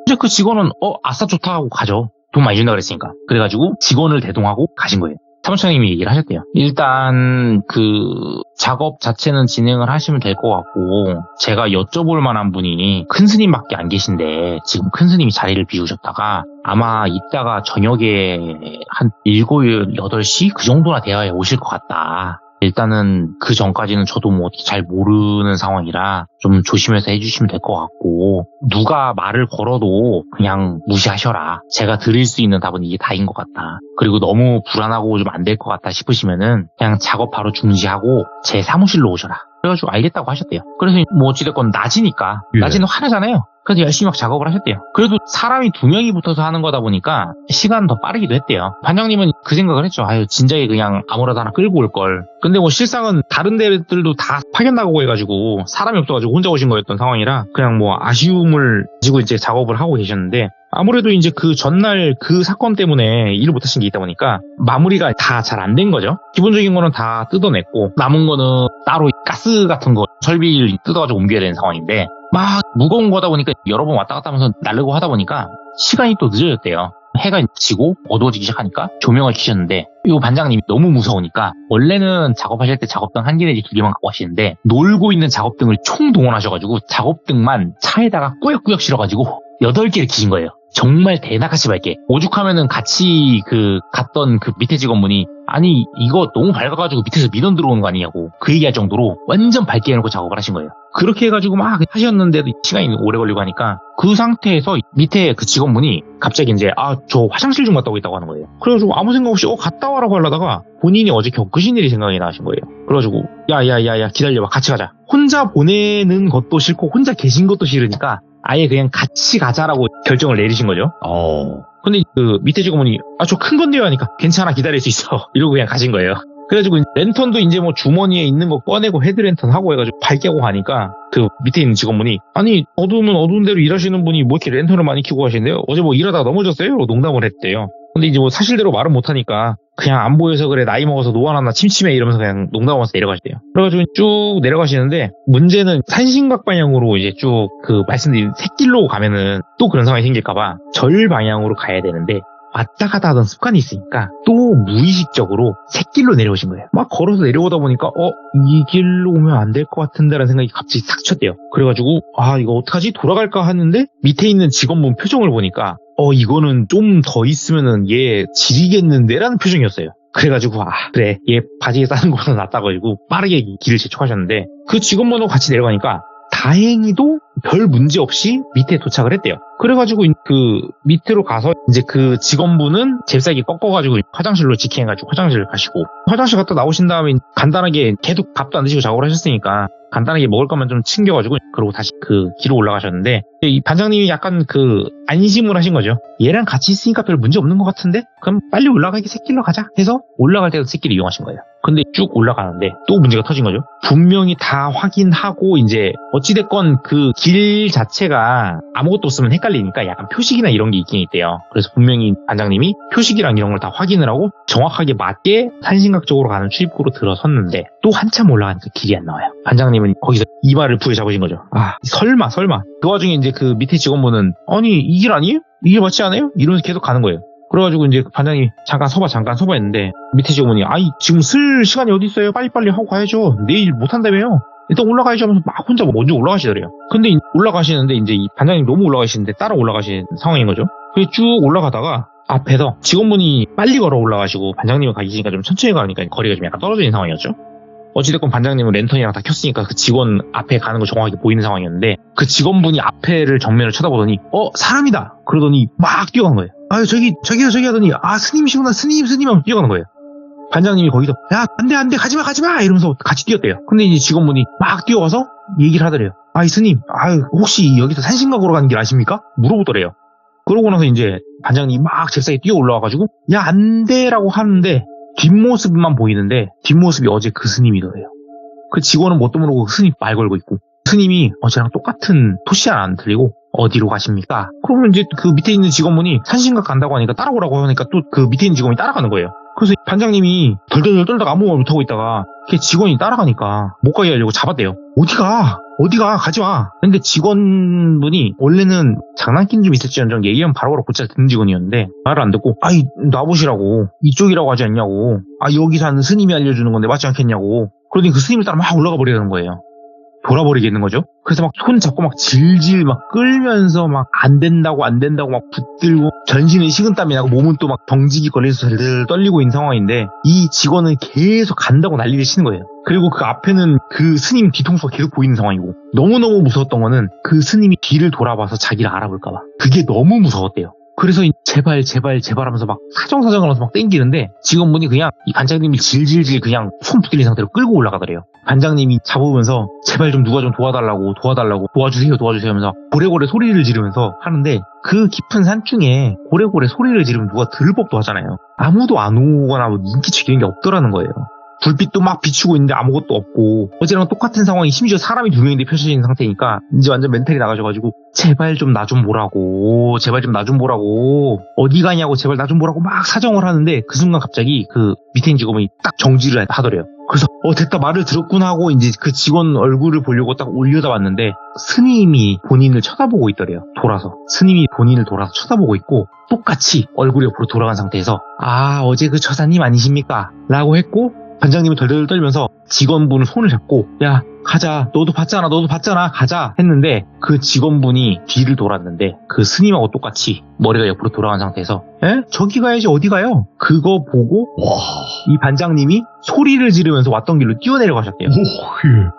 이제 그 직원은 아싸 좋다 하고 가죠. 돈 많이 준다 그랬으니까. 그래가지고 직원을 대동하고 가신 거예요. 사무처장님이 얘기를 하셨대요. 일단 그 작업 자체는 진행을 하시면 될 것 같고 제가 여쭤볼 만한 분이 큰 스님밖에 안 계신데 지금 큰 스님이 자리를 비우셨다가 아마 이따가 저녁에 한 7, 8시 그 정도나 되어야 오실 것 같다. 일단은 그 전까지는 저도 뭐 어떻게 잘 모르는 상황이라 좀 조심해서 해주시면 될 것 같고 누가 말을 걸어도 그냥 무시하셔라. 제가 드릴 수 있는 답은 이게 다인 것 같다. 그리고 너무 불안하고 좀 안 될 것 같다 싶으시면은 그냥 작업 바로 중지하고 제 사무실로 오셔라. 그래가지고 알겠다고 하셨대요. 그래서 뭐 어찌됐건 낮이니까 낮에는 화나잖아요. 그래서 열심히 막 작업을 하셨대요. 그래도 사람이 2명이 붙어서 하는 거다 보니까 시간 더 빠르기도 했대요. 반장님은 그 생각을 했죠. 진작에 그냥 아무라도 하나 끌고 올걸. 근데 뭐 실상은 다른 데들도 다 파견 나가고 해가지고 사람이 없어가지고 혼자 오신 거였던 상황이라 그냥 뭐 아쉬움을 가지고 이제 작업을 하고 계셨는데 아무래도 이제 그 전날 그 사건 때문에 일을 못하신 게 있다 보니까 마무리가 다 잘 안 된 거죠. 기본적인 거는 다 뜯어냈고 남은 거는 따로 가스 같은 거 설비를 뜯어가지고 옮겨야 되는 상황인데 막 무거운 거다 보니까 여러 번 왔다 갔다 하면서 나르고 하다 보니까 시간이 또 늦어졌대요. 해가 지고 어두워지기 시작하니까 조명을 켜셨는데 이 반장님이 너무 무서우니까 원래는 작업하실 때 작업등 1개 내지 2개만 갖고 하시는데 놀고 있는 작업등을 총동원하셔가지고 작업등만 차에다가 꾸역꾸역 실어가지고 8개를 키신 거예요. 정말 대낮같이 밝게. 오죽하면은 같이 갔던 그 밑에 직원분이 아니 이거 너무 밝아가지고 밑에서 민원 들어오는 거 아니냐고 그 얘기할 정도로 완전 밝게 해놓고 작업을 하신 거예요. 그렇게 해가지고 막 하셨는데도 시간이 오래 걸리고 하니까 그 상태에서 밑에 그 직원분이 갑자기 이제 저 화장실 좀 갔다 오겠다고 하는 거예요. 그래가지고 아무 생각 없이 갔다 와라고 하려다가 본인이 어제 겪으신 일이 생각이 나신 거예요. 그래가지고 야야야야 기다려봐 같이 가자. 혼자 보내는 것도 싫고 혼자 계신 것도 싫으니까 아예 그냥 같이 가자라고 결정을 내리신 거죠. 근데 그 밑에 직원분이 저 큰 건데요 하니까 괜찮아 기다릴 수 있어 이러고 그냥 가신 거예요. 그래가지고 랜턴도 이제 뭐 주머니에 있는 거 꺼내고 헤드랜턴 하고 해가지고 밝게 하고 가니까 그 밑에 있는 직원분이 아니 어두우면 어두운 대로 일하시는 분이 뭐 이렇게 랜턴을 많이 켜고 하시는데요. 어제 뭐 일하다가 넘어졌어요? 이러고 농담을 했대요. 근데 이제 뭐 사실대로 말은 못하니까 그냥 안 보여서 그래 나이 먹어서 노안하나 침침해 이러면서 그냥 농담하면서 내려가시대요. 그래가지고 쭉 내려가시는데 문제는 산신각 방향으로 이제 쭉 그 말씀드린 샛길로 가면은 또 그런 상황이 생길까봐 절 방향으로 가야 되는데 왔다 갔다 하던 습관이 있으니까 또 무의식적으로 샛길로 내려오신 거예요. 막 걸어서 내려오다 보니까 이 길로 오면 안 될 것 같은데라는 생각이 갑자기 싹 쳤대요. 그래가지고 이거 어떡하지? 돌아갈까 하는데 밑에 있는 직원분 표정을 보니까 이거는 좀 더 있으면은 얘 지리겠는데라는 표정이었어요. 그래가지고 그래 얘 바지에 싸는 거보다 낫다고 해가지고 빠르게 길을 재촉하셨는데 그 직원분하고 같이 내려가니까 다행히도 별 문제 없이 밑에 도착을 했대요. 그래가지고 그 밑으로 가서 이제 그 직원분은 잽싸게 꺾어가지고 화장실로 직행해가지고 화장실 가시고 화장실 갔다 나오신 다음에 간단하게 계속 밥도 안 드시고 작업을 하셨으니까 간단하게 먹을 것만 좀 챙겨가지고 그러고 다시 그 길로 올라가셨는데 이 반장님이 약간 그 안심을 하신 거죠. 얘랑 같이 있으니까 별 문제 없는 것 같은데 그럼 빨리 올라가기 샛길로 가자 해서 올라갈 때도 샛길을 이용하신 거예요. 근데 쭉 올라가는데 또 문제가 터진 거죠. 분명히 다 확인하고 이제 어찌됐건 그 길 자체가 아무것도 없으면 헷갈리니까 약간 표식이나 이런 게 있긴 있대요. 그래서 분명히 반장님이 표식이랑 이런 걸 다 확인을 하고 정확하게 맞게 산신각적으로 가는 출입구로 들어섰는데 또 한참 올라가니까 길이 안 나와요. 반장님은 거기서 이마를 부여 잡으신 거죠. 설마. 그 와중에 이제 그 밑에 직원분은 아니 이 길 아니에요? 이 길 맞지 않아요? 이러면서 계속 가는 거예요. 그래가지고 이제 반장님이 잠깐 서봐 했는데 밑에 직원분이 지금 쓸 시간이 어디 있어요? 빨리빨리 하고 가야죠. 내일 못한다며요. 일단 올라가야죠 하면서 막 혼자 먼저 올라가시더래요. 근데 올라가시는데 이제 이 반장님 너무 올라가시는데 따라 올라가신 상황인 거죠. 그래서 쭉 올라가다가 앞에서 직원분이 빨리 걸어 올라가시고 반장님은 가시니까 좀 천천히 가니까 거리가 좀 약간 떨어져 있는 상황이었죠. 어찌됐건 반장님은 랜턴이랑 다 켰으니까 그 직원 앞에 가는 거 정확하게 보이는 상황이었는데 그 직원분이 앞에를 정면을 쳐다보더니 사람이다! 그러더니 막 뛰어간 거예요. 저기요 하더니 스님이시구나 스님 하면서 뛰어가는 거예요. 반장님이 거기서 야 안돼 가지마 이러면서 같이 뛰었대요. 근데 이제 직원분이 막 뛰어와서 얘기를 하더래요. 스님 혹시 여기서 산신각으로 가는 길 아십니까? 물어보더래요. 그러고 나서 이제 반장님이 막 잽싸게 뛰어 올라와가지고 야 안돼라고 하는데 뒷모습만 보이는데 뒷모습이 어제 그 스님이더래요. 그 직원은 뭣도 모르고 그 스님 말 걸고 있고 스님이 어제랑 똑같은 토시 하나 안 들리고 어디로 가십니까? 그러면 이제 그 밑에 있는 직원분이 산신각 간다고 하니까 따라오라고 하니까 또 그 밑에 있는 직원이 따라가는 거예요. 그래서 반장님이 덜덜덜 떨다가 아무 말 못하고 있다가 걔 직원이 따라가니까 못 가게 하려고 잡았대요. 어디가 가지마. 근데 직원분이 원래는 장난기는 좀 있을지언정 얘기하면 바로바로 곧잘 듣는 직원이었는데 말을 안 듣고 놔보시라고 이쪽이라고 하지 않냐고 여기 사는 스님이 알려주는 건데 맞지 않겠냐고 그러더니 그 스님을 따라 막 올라가 버리는 거예요. 돌아버리겠는 거죠. 그래서 막 손 잡고 막 질질 막 끌면서 막 안 된다고 막 붙들고 전신에 식은땀이 나고 몸은 또 막 경직이 걸려서 덜덜 떨리고 있는 상황인데 이 직원은 계속 간다고 난리를 치는 거예요. 그리고 그 앞에는 그 스님 뒤통수가 계속 보이는 상황이고 너무너무 무서웠던 거는 그 스님이 뒤를 돌아봐서 자기를 알아볼까 봐 그게 너무 무서웠대요. 그래서 제발 하면서 막 사정사정을 하면서 막 땡기는데 직원분이 그냥 이 반장님이 질질질 그냥 손 붙들린 상태로 끌고 올라가더래요. 반장님이 잡으면서 제발 좀 누가 좀 도와달라고 도와주세요 하면서 고래고래 소리를 지르면서 하는데 그 깊은 산중에 고래고래 소리를 지르면 누가 들을 법도 하잖아요. 아무도 안 오거나 눈치채기는 게 없더라는 거예요. 불빛도 막 비추고 있는데 아무것도 없고 어제랑 똑같은 상황이 심지어 사람이 2명인데 펼쳐진 상태니까 이제 완전 멘탈이 나가셔가지고 제발 좀 나 좀 보라고 어디 가냐고 제발 나 좀 보라고 막 사정을 하는데 그 순간 갑자기 그 밑에 있는 직원이 딱 정지를 하더래요. 그래서 됐다 말을 들었구나 하고 이제 그 직원 얼굴을 보려고 딱 올려다봤는데 스님이 본인을 쳐다보고 있더래요. 스님이 본인을 돌아서 쳐다보고 있고 똑같이 얼굴이 옆으로 돌아간 상태에서 어제 그 처사님 아니십니까? 라고 했고 반장님이 덜덜 떨면서 직원분을 손을 잡고 야 가자 너도 봤잖아 가자 했는데 그 직원분이 뒤를 돌았는데 그 스님하고 똑같이 머리가 옆으로 돌아간 상태에서 저기 가야지 어디 가요? 그거 보고 이 반장님이 소리를 지르면서 왔던 길로 뛰어내려가셨대요.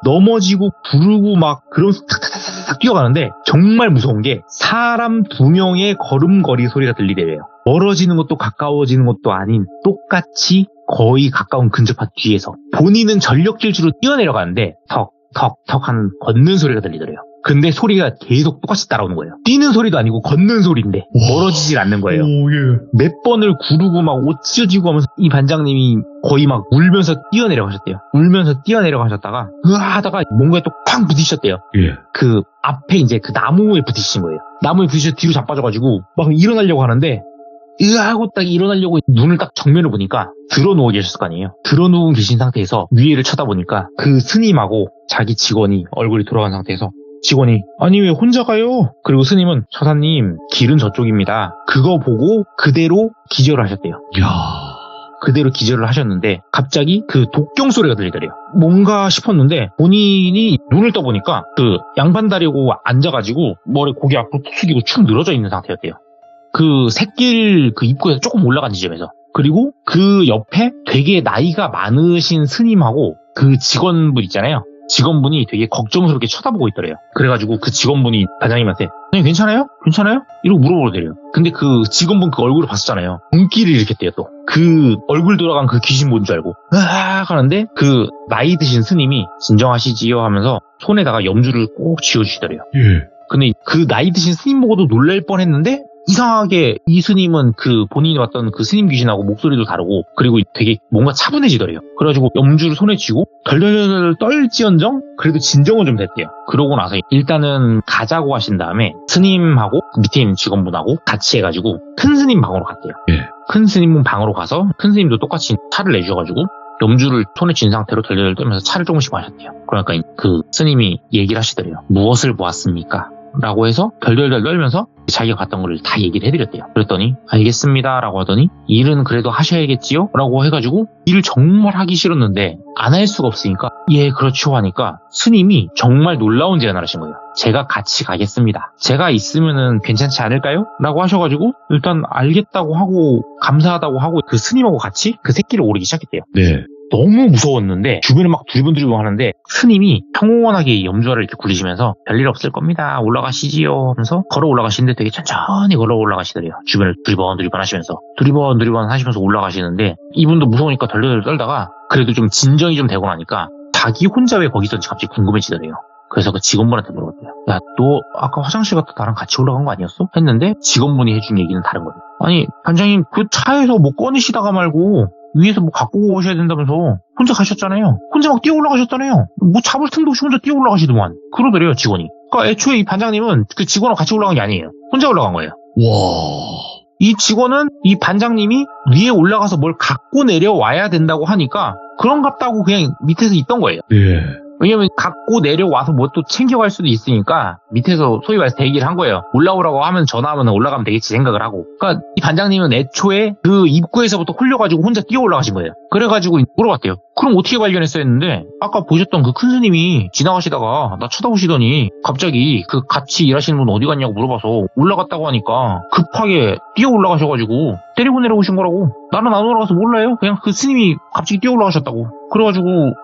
넘어지고 부르고 막 그러면서 탁탁탁탁 뛰어가는데 정말 무서운 게 사람 2명의 걸음걸이 소리가 들리대요. 멀어지는 것도 가까워지는 것도 아닌 똑같이 거의 가까운 근접한 뒤에서 본인은 전력 질주로 뛰어내려가는데 턱 하는 걷는 소리가 들리더래요. 근데 소리가 계속 똑같이 따라오는 거예요. 뛰는 소리도 아니고 걷는 소리인데 멀어지질 않는 거예요. 몇 번을 구르고 막 옷 찢어지고 하면서 이 반장님이 거의 막 울면서 뛰어내려가셨대요. 뛰어내려가셨다가 하다가 뭔가에 또 쾅 부딪혔대요. 그 앞에 이제 그 나무에 부딪힌 거예요. 나무에 부딪혀 뒤로 자빠져가지고 막 일어나려고 하는데 하고 딱 일어나려고 눈을 딱 정면을 보니까 드러누워 계셨을 거 아니에요. 드러누워 계신 상태에서 위에를 쳐다보니까 그 스님하고 자기 직원이 얼굴이 돌아간 상태에서 직원이 아니 왜 혼자 가요? 그리고 스님은 처사님 길은 저쪽입니다. 그거 보고 그대로 기절을 하셨대요. 이야. 그대로 기절을 하셨는데 갑자기 그 독경 소리가 들리더래요. 뭔가 싶었는데 본인이 눈을 떠보니까 그 양반 다리고 앉아가지고 머리 고개 앞으로 툭 숙이고 축 늘어져 있는 상태였대요. 그 샛길 그 입구에서 조금 올라간 지점에서. 그리고 그 옆에 되게 나이가 많으신 스님하고 그 직원분 있잖아요. 직원분이 되게 걱정스럽게 쳐다보고 있더래요. 그래가지고 그 직원분이 반장님한테 선생님 괜찮아요? 괜찮아요? 이러고 물어보더래요. 근데 그 직원분 그 얼굴을 봤었잖아요. 눈길을 이렇게 떼요 또. 그 얼굴 돌아간 그 귀신 본 줄 알고 으악 하는데 그 나이 드신 스님이 진정하시지요 하면서 손에다가 염주를 꼭 쥐어주시더래요. 예. 근데 그 나이 드신 스님 보고도 놀랄 뻔했는데 이상하게 이 스님은 그 본인이 봤던 그 스님 귀신하고 목소리도 다르고 그리고 되게 뭔가 차분해지더래요. 그래가지고 염주를 손에 쥐고 덜덜덜 떨지언정 그래도 진정은 좀 됐대요. 그러고 나서 일단은 가자고 하신 다음에 스님하고 밑에 있는 직원분하고 같이 해가지고 큰 스님 방으로 갔대요. 예. 큰 스님 방으로 가서 큰 스님도 똑같이 차를 내주셔가지고 염주를 손에 쥔 상태로 덜덜덜 떨면서 차를 조금씩 마셨대요. 그러니까 그 스님이 얘기를 하시더래요. 무엇을 보았습니까? 라고 해서 덜덜덜 떨면서 자기가 봤던 거를 다 얘기를 해드렸대요. 그랬더니 알겠습니다 라고 하더니 일은 그래도 하셔야겠지요? 라고 해가지고 일을 정말 하기 싫었는데 안 할 수가 없으니까 예 그렇죠 하니까 스님이 정말 놀라운 제안을 하신 거예요. 제가 같이 가겠습니다. 제가 있으면은 괜찮지 않을까요? 라고 하셔가지고 일단 알겠다고 하고 감사하다고 하고 그 스님하고 같이 그 새끼를 오르기 시작했대요. 네. 너무 무서웠는데 주변을 막 두리번두리번 하는데 스님이 평온하게 염주화를 이렇게 굴리시면서 별일 없을 겁니다. 올라가시지요 하면서 걸어 올라가시는데 되게 천천히 걸어 올라가시더래요. 주변을 두리번두리번 하시면서 두리번두리번 하시면서 올라가시는데 이분도 무서우니까 덜덜 떨다가 그래도 좀 진정이 좀 되고 나니까 자기 혼자 왜 거기 있었는지 갑자기 궁금해지더래요. 그래서 그 직원분한테 물어봤대요. 야, 너 아까 화장실 갔다 나랑 같이 올라간 거 아니었어? 했는데 직원분이 해준 얘기는 다른 거예요. 아니 반장님 그 차에서 뭐 꺼내시다가 말고 위에서 뭐 갖고 오셔야 된다면서 혼자 가셨잖아요. 혼자 막 뛰어 올라가셨잖아요. 뭐 잡을 틈도 없이 혼자 뛰어 올라가시더만. 그러더래요 직원이. 그러니까 애초에 이 반장님은 그 직원하고 같이 올라간 게 아니에요. 혼자 올라간 거예요. 와. 이 직원은 이 반장님이 위에 올라가서 뭘 갖고 내려와야 된다고 하니까 그런갑다고 그냥 밑에서 있던 거예요. 예. 왜냐면 갖고 내려와서 뭐 또 챙겨갈 수도 있으니까 밑에서 소위 말해서 대기를 한 거예요. 올라오라고 하면 전화하면 올라가면 되겠지 생각을 하고. 그러니까 이 반장님은 애초에 그 입구에서부터 홀려가지고 혼자 뛰어 올라가신 거예요. 그래가지고 물어봤대요. 그럼 어떻게 발견했어요 했는데 아까 보셨던 그 큰 스님이 지나가시다가 나 쳐다보시더니 갑자기 그 같이 일하시는 분 어디 갔냐고 물어봐서 올라갔다고 하니까 급하게 뛰어 올라가셔가지고 때리고 내려오신 거라고. 나는 안 올라가서 몰라요. 그냥 그 스님이 갑자기 뛰어 올라가셨다고. 그래가지고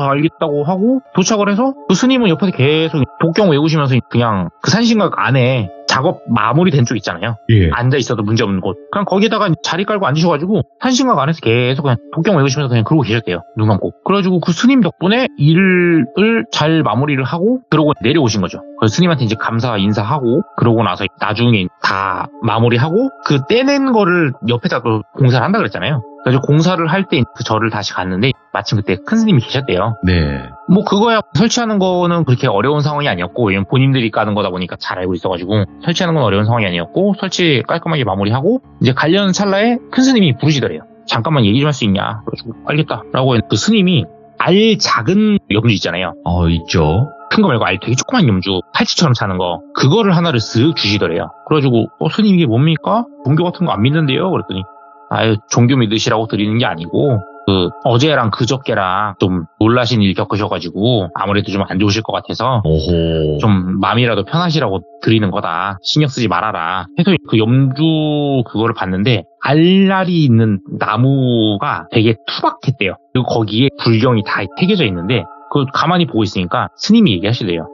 알겠다고 하고 도착을 해서 그 스님은 옆에서 계속 독경 외우시면서 그냥 그 산신각 안에 작업 마무리된 쪽 있잖아요. 예. 앉아 있어도 문제 없는 곳. 그냥 거기에다가 자리 깔고 앉으셔가지고 산신각 안에서 계속 그냥 독경 외우시면서 그냥 그러고 계셨대요. 눈 감고. 그래가지고 그 스님 덕분에 일을 잘 마무리를 하고 그러고 내려오신 거죠. 그래서 스님한테 이제 감사 인사하고 그러고 나서 나중에 다 마무리하고 그 떼낸 거를 옆에다 또 공사를 한다 그랬잖아요. 그래서 공사를 할 때 그 절을 다시 갔는데 마침 그때 큰 스님이 계셨대요. 네. 뭐 그거야 설치하는 거는 그렇게 어려운 상황이 아니었고 왜냐면 본인들이 까는 거다 보니까 잘 알고 있어가지고 설치하는 건 어려운 상황이 아니었고 설치 깔끔하게 마무리하고 이제 가려는 찰나에 큰 스님이 부르시더래요. 잠깐만 얘기 좀 할 수 있냐. 그래가지고 알겠다 라고 그 스님이 알 작은 염주 있잖아요. 있죠. 큰 거 말고 알 되게 조그만 염주 팔찌처럼 차는 거 그거를 하나를 쓱 주시더래요. 그래가지고 스님 이게 뭡니까? 종교 같은 거 안 믿는데요? 그랬더니 아유 종교 믿으시라고 드리는 게 아니고 그 어제랑 그저께랑 좀 놀라신 일 겪으셔가지고 아무래도 좀 안 좋으실 것 같아서 오호. 좀 마음이라도 편하시라고 드리는 거다. 신경 쓰지 말아라. 해서 그 염주 그거를 봤는데 알알이 있는 나무가 되게 투박했대요. 그리고 거기에 불경이 다 새겨져 있는데 그걸 가만히 보고 있으니까 스님이 얘기하시대요.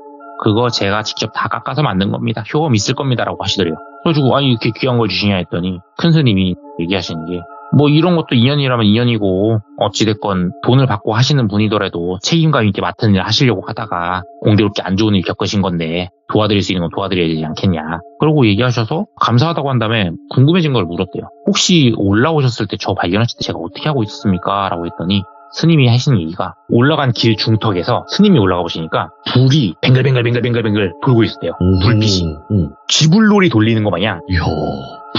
그거 제가 직접 다 깎아서 만든 겁니다. 효험 있을 겁니다. 라고 하시더래요. 그래가지고 아니 이렇게 귀한 걸 주시냐 했더니 큰 스님이 얘기하시는 게 뭐 이런 것도 인연이라면 인연이고 어찌됐건 돈을 받고 하시는 분이더라도 책임감 있게 맡은 일 하시려고 하다가 공교롭게 안 좋은 일 겪으신 건데 도와드릴 수 있는 건 도와드려야 되지 않겠냐. 그러고 얘기하셔서 감사하다고 한 다음에 궁금해진 걸 물었대요. 혹시 올라오셨을 때 저 발견하실 때 제가 어떻게 하고 있었습니까? 라고 했더니 스님이 하시는 얘기가 올라간 길 중턱에서 스님이 올라가 보시니까 불이 뱅글뱅글 돌고 있었대요. 불빛이. 쥐불놀이 돌리는 거 마냥 이야.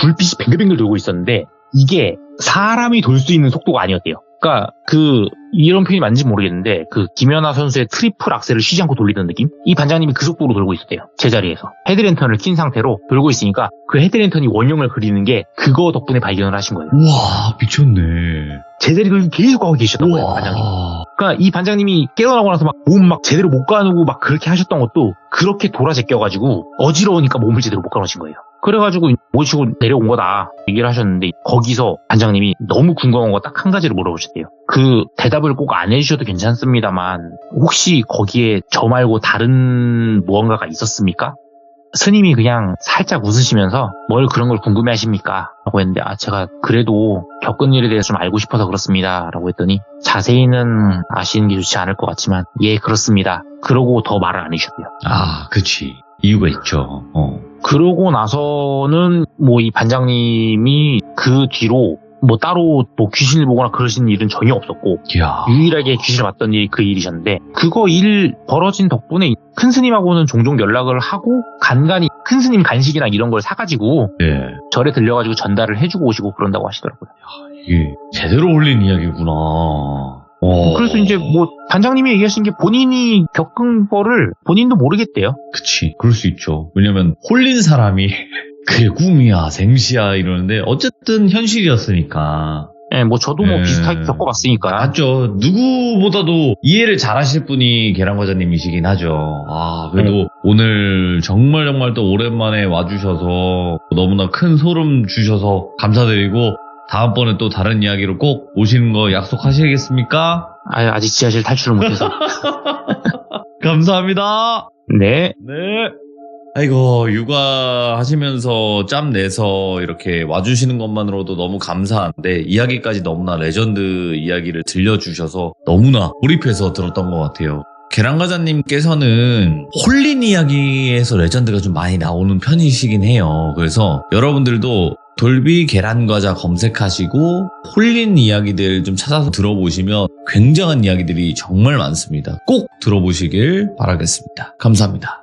불빛이 뱅글뱅글 돌고 있었는데 이게 사람이 돌 수 있는 속도가 아니었대요. 그러니까 이런 표현이 맞는지 모르겠는데 김연아 선수의 트리플 악셀을 쉬지 않고 돌리던 느낌? 이 반장님이 그 속도로 돌고 있었대요. 제자리에서. 헤드랜턴을 킨 상태로 돌고 있으니까 그 헤드랜턴이 원형을 그리는 게 그거 덕분에 발견을 하신 거예요. 우와, 미쳤네. 제자리를 계속 하고 계셨던 거예요, 반장님. 그러니까 이 반장님이 깨어나고 나서 막 몸 막 제대로 못 가누고 막 그렇게 하셨던 것도 그렇게 돌아 제껴가지고 어지러우니까 몸을 제대로 못 가누신 거예요. 그래가지고 모시고 내려온 거다 얘기를 하셨는데 거기서 반장님이 너무 궁금한 거 딱 한 가지를 물어보셨대요. 그 대답을 꼭 안 해주셔도 괜찮습니다만 혹시 거기에 저 말고 다른 무언가가 있었습니까? 스님이 그냥 살짝 웃으시면서 뭘 그런 걸 궁금해 하십니까? 라고 했는데 제가 그래도 겪은 일에 대해서 좀 알고 싶어서 그렇습니다. 라고 했더니 자세히는 아시는 게 좋지 않을 것 같지만 예 그렇습니다. 그러고 더 말을 안 해주셨대요. 그치. 이유가 있죠. 그러고 나서는 이 반장님이 그 뒤로 따로 귀신을 보거나 그러신 일은 전혀 없었고 이야. 유일하게 귀신을 봤던 일이 그 일이셨는데 그거 일 벌어진 덕분에 큰 스님하고는 종종 연락을 하고 간간히 큰 스님 간식이나 이런 걸 사가지고 예. 절에 들려가지고 전달을 해주고 오시고 그런다고 하시더라고요. 이게 제대로 올린 이야기구나. 그래서 이제 반장님이 얘기하신 게 본인이 겪은 거를 본인도 모르겠대요. 그치. 그럴 수 있죠. 왜냐면 홀린 사람이 그게 꿈이야, 생시야 이러는데 어쨌든 현실이었으니까. 예, 저도 비슷하게 겪어봤으니까. 맞죠. 누구보다도 이해를 잘하실 분이 계란과자님이시긴 하죠. 그래도 오늘 정말 또 오랜만에 와주셔서 너무나 큰 소름 주셔서 감사드리고 다음번에 또 다른 이야기로 꼭 오시는 거 약속하시겠습니까? 아직 지하실 탈출을 못해서. 감사합니다. 네. 아이고, 육아하시면서 짬 내서 이렇게 와주시는 것만으로도 너무 감사한데 이야기까지 너무나 레전드 이야기를 들려주셔서 너무나 몰입해서 들었던 것 같아요. 계란과자님께서는 홀린 이야기에서 레전드가 좀 많이 나오는 편이시긴 해요. 그래서 여러분들도 돌비 계란과자 검색하시고 홀린 이야기들 좀 찾아서 들어보시면 굉장한 이야기들이 정말 많습니다. 꼭 들어보시길 바라겠습니다. 감사합니다.